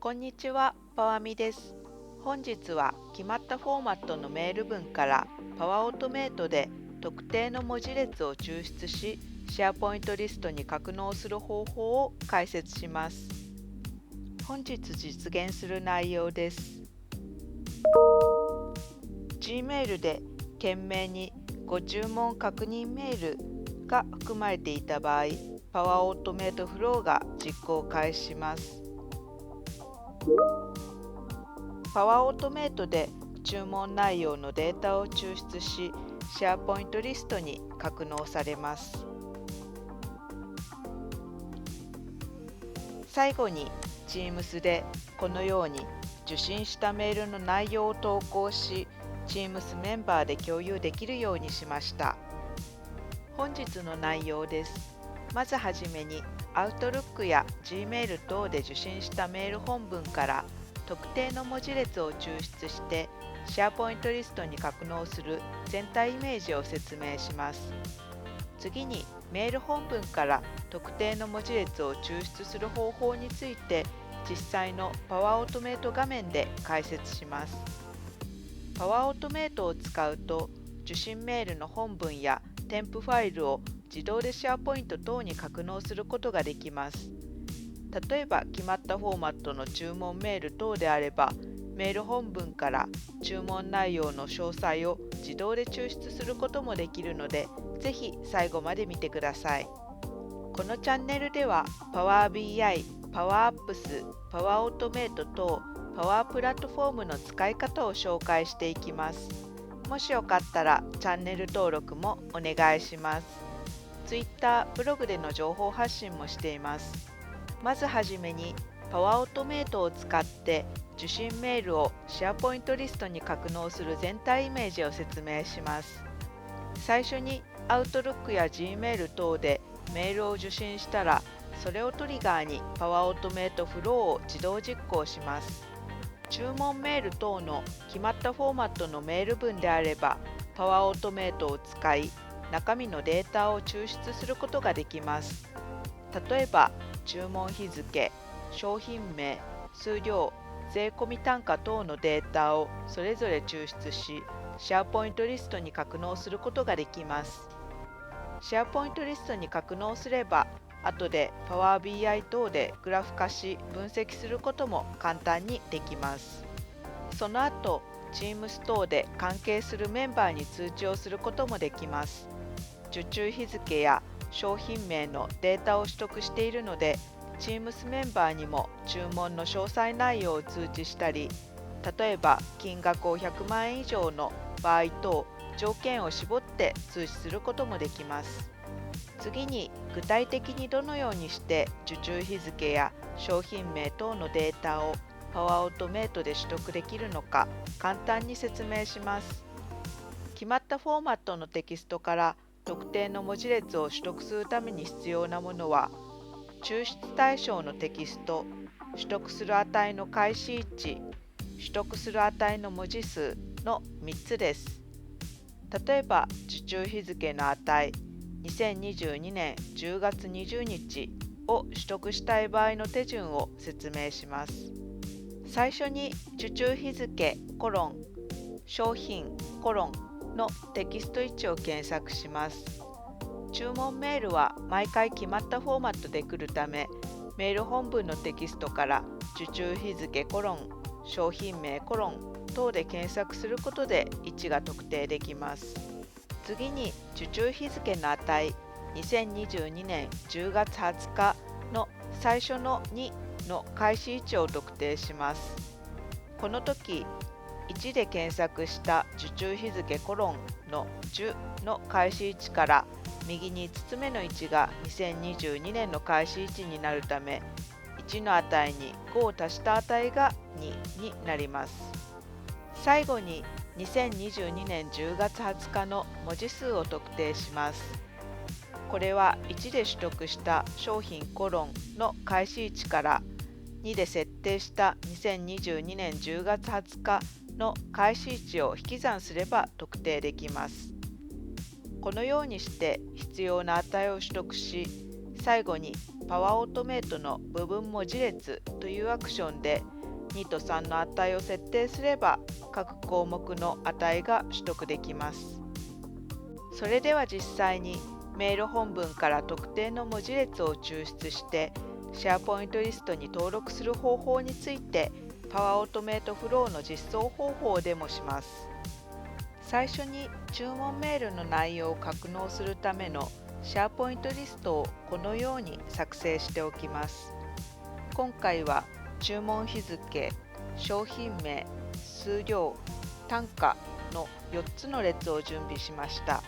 こんにちは、パワミです。本日は決まったフォーマットのメール文からパワーオートメートで特定の文字列を抽出し、シェアポイントリストに格納する方法を解説します。本日実現する内容です。Gmail で懸命にご注文確認メールが含まれていた場合、パワーオートメートフローが実行開始します。パワーオートメートで注文内容のデータを抽出し、シェアポイントリストに格納されます。最後に Teams でこのように受信したメールの内容を投稿し、Teams メンバーで共有できるようにしました。本日の内容です。まずはじめに Outlook や Gmail 等で受信したメール本文から特定の文字列を抽出してシェアポイントリストに格納する全体イメージを説明します。次にメール本文から特定の文字列を抽出する方法について実際のパワーオートメート画面で解説します。パワーオートメートを使うと受信メールの本文や添付ファイルを自動でシェアポイント等に格納することができます。例えば決まったフォーマットの注文メール等であれば、メール本文から注文内容の詳細を自動で抽出することもできるので、ぜひ最後まで見てください。このチャンネルでは、パワー BI、パワーアップス、パワーオートメート等、パワープラットフォームの使い方を紹介していきます。もしよかったらチャンネル登録もお願いします。Twitter、ブログでの情報発信もしています。まずはじめにパワーオートメートを使って受信メールをシェアポイントリストに格納する全体イメージを説明します。最初に Outlook や Gmail 等でメールを受信したら、それをトリガーにパワーオートメートフローを自動実行します。注文メール等の決まったフォーマットのメール文であれば、パワーオートメートを使い中身のデータを抽出することができます。例えば注文日付、商品名、数量、税込単価等のデータをそれぞれ抽出し、シェアポイントリストに格納することができます。シェアポイントリストに格納すれば、後で Power BI 等でグラフ化し分析することも簡単にできます。その後、Teams 等で関係するメンバーに通知をすることもできます。受注日付や商品名のデータを取得しているので、Teams メンバーにも注文の詳細内容を通知したり、例えば金額を100万円以上の場合等、条件を絞って通知することもできます。次に具体的にどのようにして受注日付や商品名等のデータをパワーオートメートで取得できるのか簡単に説明します。決まったフォーマットのテキストから特定の文字列を取得するために必要なものは、抽出対象のテキスト、取得する値の開始位置、取得する値の文字数の3つです。例えば受注日付の値、2022年10月20日を取得したい場合の手順を説明します。最初に受注日付商品のテキスト位置を検索します。注文メールは毎回決まったフォーマットで来るため、メール本文のテキストから受注日付商品名等で検索することで位置が特定できます。次に受注日付の値、2022年10月20日の最初の2の開始位置を特定します。この時、1で検索した受注日付の10の開始位置から右に5つ目の位置が2022年の開始位置になるため、1の値に5を足した値が2になります。最後に2022年10月20日の文字数を特定します。これは1で取得した商品の開始位置から2で設定した2022年10月20日の開始位置を引き算すれば特定できます。このようにして必要な値を取得し、最後にパワーオートメートの部分文字列というアクションで2と3の値を設定すれば各項目の値が取得できます。それでは実際にメール本文から特定の文字列を抽出してシェアポイントリストに登録する方法についてパワーオートメイトフローの実装方法をデモします。最初に注文メールの内容を格納するためのシェアポイントリストをこのように作成しておきます。今回は注文日付、商品名、数量、単価の4つの列を準備しました。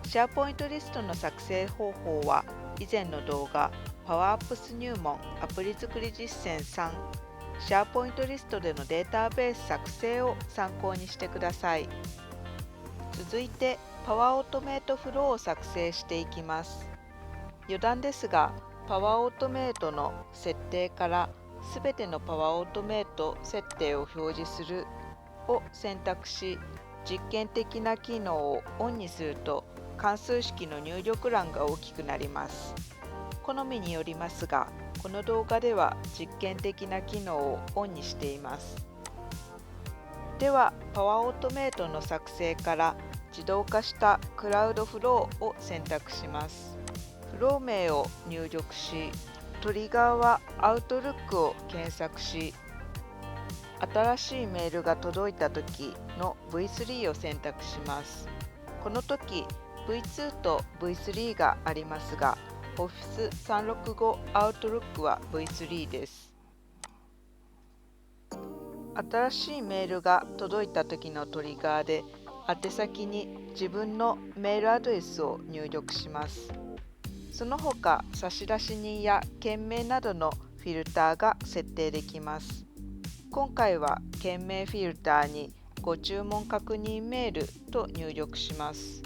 シェアポイントリストの作成方法は以前の動画パワーアップス入門アプリ作り実践3シェアポイントリストでのデータベース作成を参考にしてください。続いてパワーオートメイトフローを作成していきます。余談ですが、パワーオートメイトの設定からすべてのパワーオートメイト設定を表示するを選択し、実験的な機能をオンにすると関数式の入力欄が大きくなります。好みによりますが、この動画では実験的な機能をオンにしています。では、パワーオートメイトの作成から自動化したクラウドフローを選択します。フロー名を入力し、トリガーは Outlook を検索し、新しいメールが届いた時の V3 を選択します。この時 V2 と V3 がありますが、Office 365 Outlook は V3 です。新しいメールが届いた時のトリガーで、宛先に自分のメールアドレスを入力します。その他、差出人や件名などのフィルターが設定できます。今回は件名フィルターにご注文確認メールと入力します。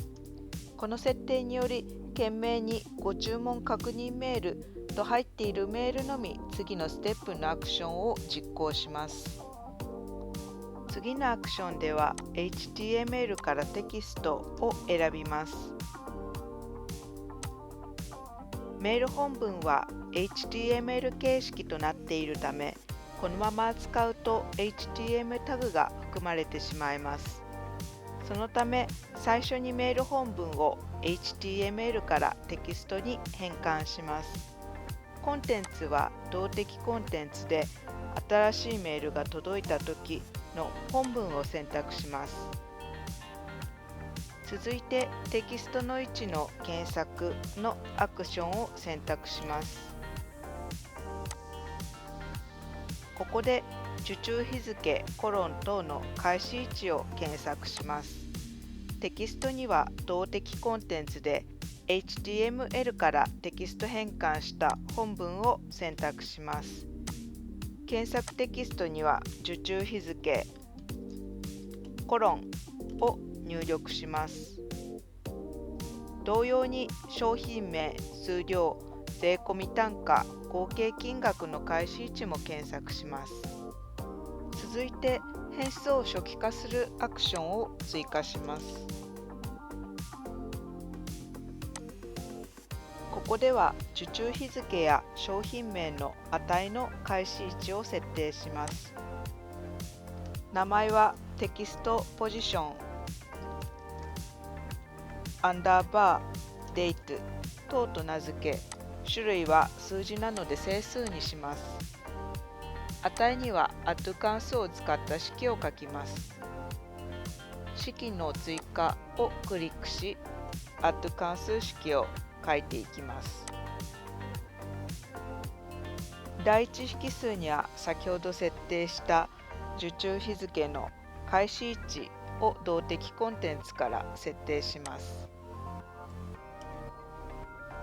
この設定により、件名にご注文確認メールと入っているメールのみ次のステップのアクションを実行します。次のアクションでは HTML からテキストを選びます。メール本文は HTML 形式となっているため、このまま扱うと HTML タグが含まれてしまいます。そのため、最初にメール本文を HTML からテキストに変換します。コンテンツは動的コンテンツで、新しいメールが届いた時の本文を選択します。続いてテキストの位置の検索のアクションを選択します。ここで受注日付、コロン等の開始位置を検索します。テキストには動的コンテンツで HTML からテキスト変換した本文を選択します。検索テキストには受注日付、コロンを入力します。同様に商品名、数量、税込単価、合計金額の開始位置も検索します。続いて変数を初期化するアクションを追加します。ここでは受注日付や商品名の値の開始位置を設定します。名前はテキストポジションアンダーバーデート等と名付け、種類は数字なので整数にします。値には@関数を使った式を書きます。式の追加をクリックし、@関数式を書いていきます。第一引数には先ほど設定した受注日付の開始位置を動的コンテンツから設定します。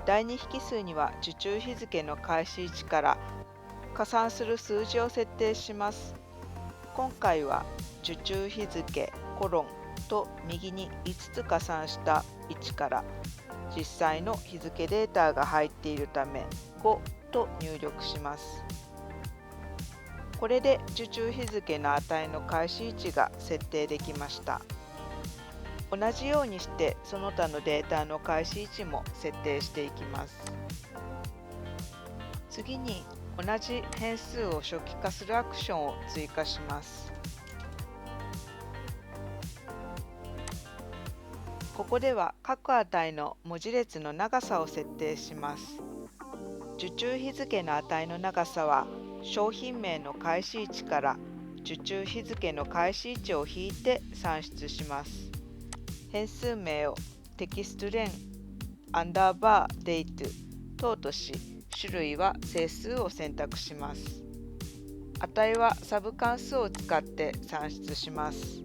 第2引数には受注日付の開始位置から加算する数字を設定します。今回は受注日付コロンと右に5つ加算した位置から実際の日付データが入っているため5と入力します。これで受注日付の値の開始位置が設定できました。同じようにしてその他のデータの開始位置も設定していきます。次に同じ変数を初期化するアクションを追加します。ここでは各値の文字列の長さを設定します。受注日付の値の長さは商品名の開始位置から受注日付の開始位置を引いて算出します。変数名をテキストレンアンダーバーデイト等とし、種類は整数を選択します。値はサブ関数を使って算出します。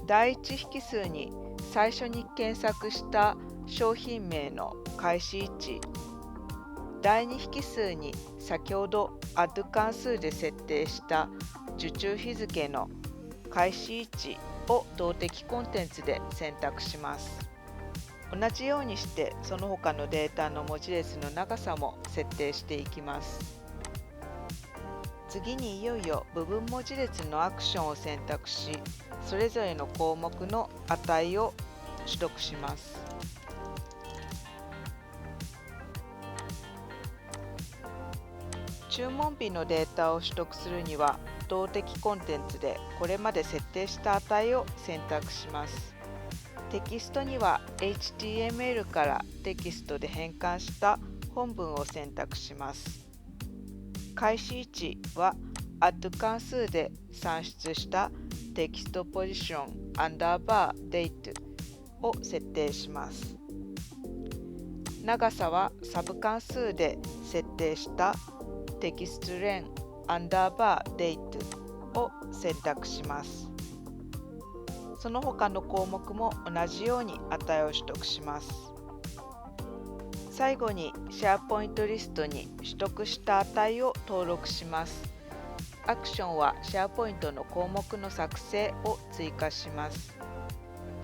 第一引数に最初に検索した商品名の開始位置、第二引数に先ほど add 関数で設定した受注日付の開始位置を動的コンテンツで選択します。同じようにしてその他のデータの文字列の長さも設定していきます。次にいよいよ部分文字列のアクションを選択し、それぞれの項目の値を取得します。注文日のデータを取得するには、動的コンテンツでこれまで設定した値を選択します。テキストには HTML からテキストで変換した本文を選択します。開始位置は add 関数で算出したテキストポジションアンダーバーデイトを設定します。長さはサブ関数で設定したテキストレンアンダーバーデイトを選択します。その他の項目も同じように値を取得します。最後にシェアポイントリストに取得した値を登録します。アクションはシェアポイントの項目の作成を追加します。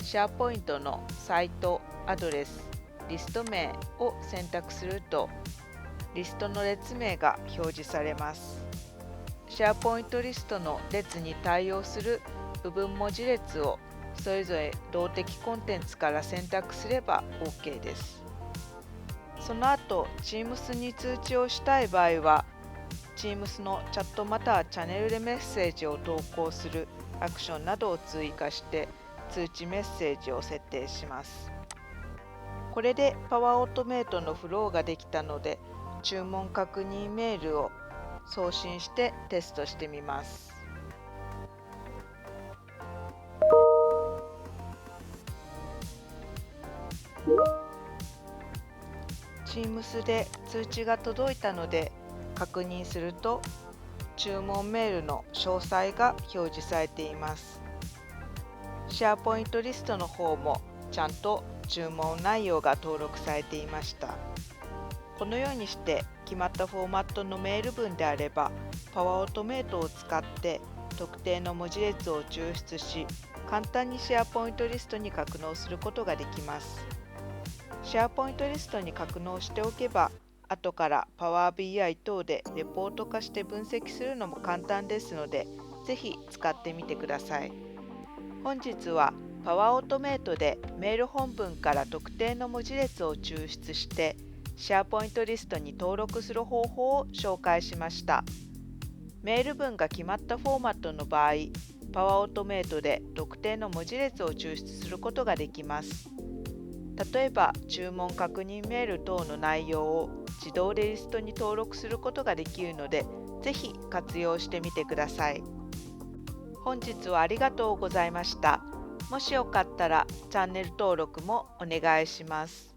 シェアポイントのサイト、アドレス、リスト名を選択すると、リストの列名が表示されます。シェアポイントリストの列に対応する部分文字列をそれぞれ動的コンテンツから選択すれば OK です。その後、Teams に通知をしたい場合は、Teams のチャットまたはチャンネルでメッセージを投稿するアクションなどを追加して通知メッセージを設定します。これで Power Automate のフローができたので、注文確認メールを送信してテストしてみます。Teams で通知が届いたので確認すると、注文メールの詳細が表示されています。シェアポイントリストの方もちゃんと注文内容が登録されていました。このようにして決まったフォーマットのメール文であれば、Power Automate を使って特定の文字列を抽出し、簡単にシェアポイントリストに格納することができます。シェアポイントリストに格納しておけば、後から Power BI 等でレポート化して分析するのも簡単ですので、ぜひ使ってみてください。本日は Power Automate でメール本文から特定の文字列を抽出してシェアポイントリストに登録する方法を紹介しました。メール文が決まったフォーマットの場合、Power Automate で特定の文字列を抽出することができます。例えば、注文確認メール等の内容を自動でリストに登録することができるので、ぜひ活用してみてください。本日はありがとうございました。もしよかったらチャンネル登録もお願いします。